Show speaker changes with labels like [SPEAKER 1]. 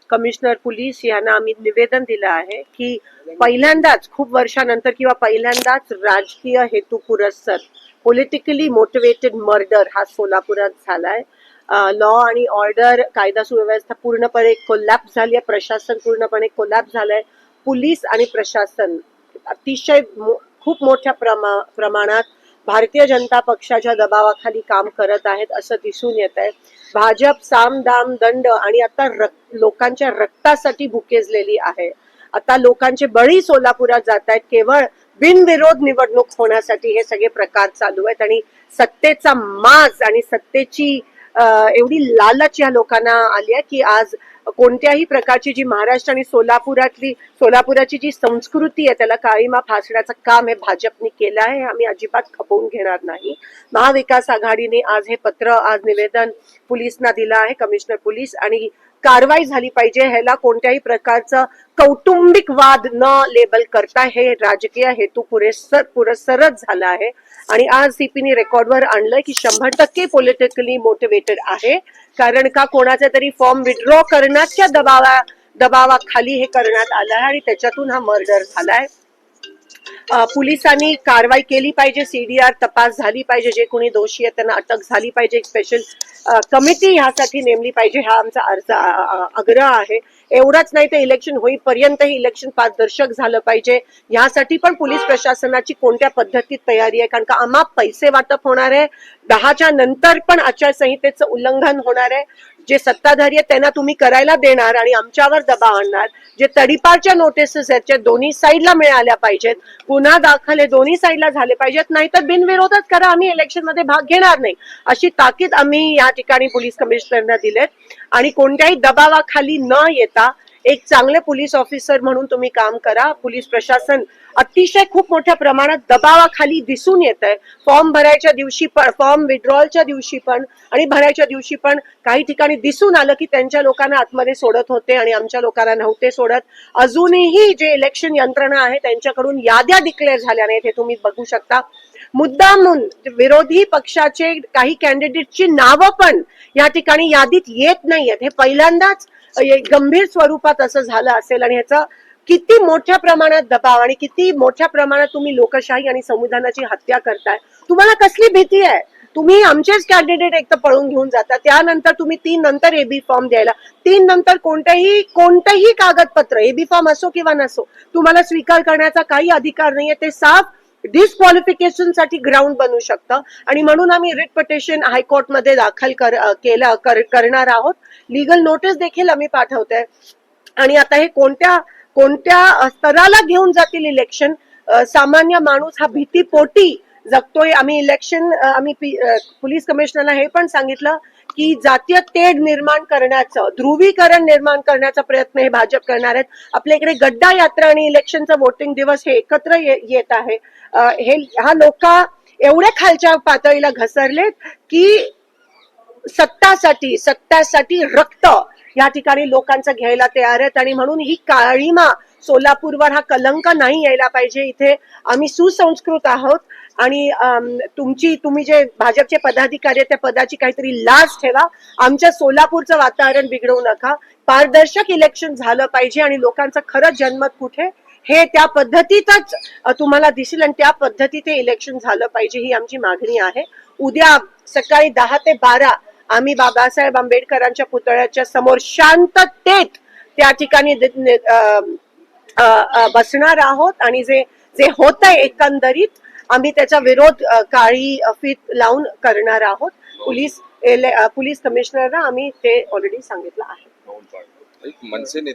[SPEAKER 1] Commissioner police यांना आम्ही निवेदन दिलं आहे की पहिल्यांदाच खूप वर्षानंतर किंवा पहिल्यांदाच राजकीय हेतू पुरस्सर पॉलिटिकली मोटिवेटेड मर्डर हा सोलापुरात झालाय. लॉ आणि ऑर्डर, कायदा सुव्यवस्था पूर्णपणे कोलॅप्स झाली आहे. प्रशासन पूर्णपणे कोलॅप्स झालंय. पोलीस आणि प्रशासन अतिशय खूप मोठ्या प्रमाणात भारतीय जनता पक्षाच्या दबावाखाली काम करत आहेत असं दिसून येत आहे. भाजप साम दाम दंड आणि आता लोकांच्या रक्तासाठी भुकेजलेली आहे. आता लोकांचे बळी सोलापुरात जात आहेत केवळ बिनविरोध निवडणूक होण्यासाठी. हे सगळे प्रकार चालू आहेत आणि सत्तेचा माज आणि सत्तेची एवढी लालच या लोकांना आली आहे की आज कोणत्याही प्रकारची जी महाराष्ट्र आणि सोलापुराची जी संस्कृती आहे त्याला काळीमा फासण्याचं काम हे भाजपने केलं आहे. आम्ही अजिबात खपवून घेणार नाही. महाविकास आघाडीने आज हे पत्र, आज निवेदन पोलिसांना दिलं आहे, कमिशनर पोलीस, आणि कारवाई झाली पाहिजे. ह्याला कोणत्याही प्रकारचं कौटुंबिक वाद न लेबल करता हे राजकीय हेतू पुरस्सरच झाला आहे. आणि आज सीपीने रेकॉर्डवर आणलंय की 100% पॉलिटिकली मोटिवेटेड आहे. कारण का कोणाचा तरी फॉर्म विड्रॉ करण्याच्या दबावाखाली हे करण्यात आलं आहे आणि त्याच्यातून हा मर्डर झालाय. पोलिसांनी कारवाई केली पाहिजे, सीडीआर तपास झाली पाहिजे, जे कोणी दोषी आहेत त्यांना अटक झाली पाहिजे, एक स्पेशल कमिटी ह्यासाठी नेमली पाहिजे, हा आमचा आग्रह आहे. एवढंच नाही तर इलेक्शन होईपर्यंत हे इलेक्शन पारदर्शक झालं पाहिजे. ह्यासाठी पण पोलीस प्रशासनाची कोणत्या पद्धतीत तयारी आहे, कारण का अमाप पैसे वाटप होणार आहे. 10च्या नंतर पण आचारसंहितेचं उल्लंघन होणार आहे. जे सत्ताधारी आहेत त्यांना तुम्ही करायला देणार आणि आमच्यावर दबाव आणणार. जे तडीपारच्या नोटिसेस आहेत त्या दोन्ही साईडला मिळाल्या पाहिजेत, गुन्हा दाखल हे दोन्ही साईडला झाले पाहिजेत, नाहीतर बिनविरोधच करा, आम्ही इलेक्शन मध्ये भाग घेणार नाही, अशी ताकीद आम्ही या ठिकाणी पोलीस कमिशनरना दिलेत. आणि कोणत्याही दबावाखाली न येता एक चांगले पोलीस ऑफिसर म्हणून तुम्ही काम करा. पोलीस प्रशासन अतिशय खूप मोठ्या प्रमाणात दबावाखाली दिसून येत आहे. फॉर्म भरायच्या दिवशी पण, फॉर्म विड्रॉलच्या दिवशी पण आणि भरायच्या दिवशी पण काही ठिकाणी दिसून आलं की त्यांच्या लोकांना आतमध्ये सोडत होते आणि आमच्या लोकांना नव्हते सोडत. अजूनही जे इलेक्शन यंत्रणा आहे त्यांच्याकडून याद्या डिक्लेअर झाल्या नाहीत, हे तुम्ही बघू शकता. मुद्दामून विरोधी पक्षाचे काही कॅन्डिडेटची नावं पण या ठिकाणी यादीत येत नाहीयेत. हे पहिल्यांदाच गंभीर स्वरूपात असं झालं असेल आणि ह्याचा किती मोठ्या प्रमाणात दबाव आणि किती मोठ्या प्रमाणात तुम्ही लोकशाही आणि संविधानाची हत्या करताय. तुम्हाला कसली भीती आहे? तुम्ही आमचेच कॅन्डिडेट एक तर पळून घेऊन जाता, त्यानंतर तुम्ही 3 नंतर एबी फॉर्म द्यायला, 3 नंतर कोणतेही कागदपत्र, एबी फॉर्म असो किंवा नसो, तुम्हाला स्वीकार करण्याचा काही अधिकार नाहीये. ते साफ डिस्क्वालिफिकेशन साठी ग्राउंड बनू शकतं. आणि म्हणून आम्ही रिट पिटिशन हायकोर्टमध्ये दाखल करणार आहोत. लीगल नोटीस देखील आम्ही पाठवतोय. आणि आता हे कोणत्या स्तराला घेऊन जातील इलेक्शन, सामान्य माणूस हा भीतीपोटी जगतोय. आम्ही पोलीस कमिशनरला हे पण सांगितलं की जातीय तेढ निर्माण करण्याचं, ध्रुवीकरण निर्माण करण्याचा प्रयत्न हे भाजप करणार आहेत. आपल्या इकडे गड्डा यात्रा आणि इलेक्शनचा वोटिंग दिवस हे एकत्र येत आहे. हा लोक एवढ्या खालच्या पातळीला घसरलेत की सत्तासाठी रक्त या ठिकाणी लोकांचं घ्यायला तयार आहेत. आणि म्हणून ही काळीमा सोलापूरवर, हा कलंक नाही यायला पाहिजे. इथे आम्ही सुसंस्कृत आहोत आणि तुम्ही जे भाजपचे पदाधिकारी आहेत त्या पदाची काहीतरी लाज ठेवा. आमच्या सोलापूरचं वातावरण बिघडवू नका. पारदर्शक इलेक्शन झालं पाहिजे आणि लोकांचं खरं जनमत कुठे हे त्या पद्धतीतच तुम्हाला दिसेल आणि त्या पद्धतीत हे इलेक्शन झालं पाहिजे, ही आमची मागणी आहे. उद्या सकाळी 10 ते 12 आम्ही बाबासाहेब आंबेडकरांच्या पुतळ्याच्या समोर शांततेत त्या ठिकाणी बसणार आहोत आणि जे होत आहे एकंदरीत आम्ही त्याचा विरोध काळी फीत लावून करणार आहोत. पोलीस कमिशनरना आम्ही ते ऑलरेडी सांगितलं आहे.
[SPEAKER 2] मनसे नेते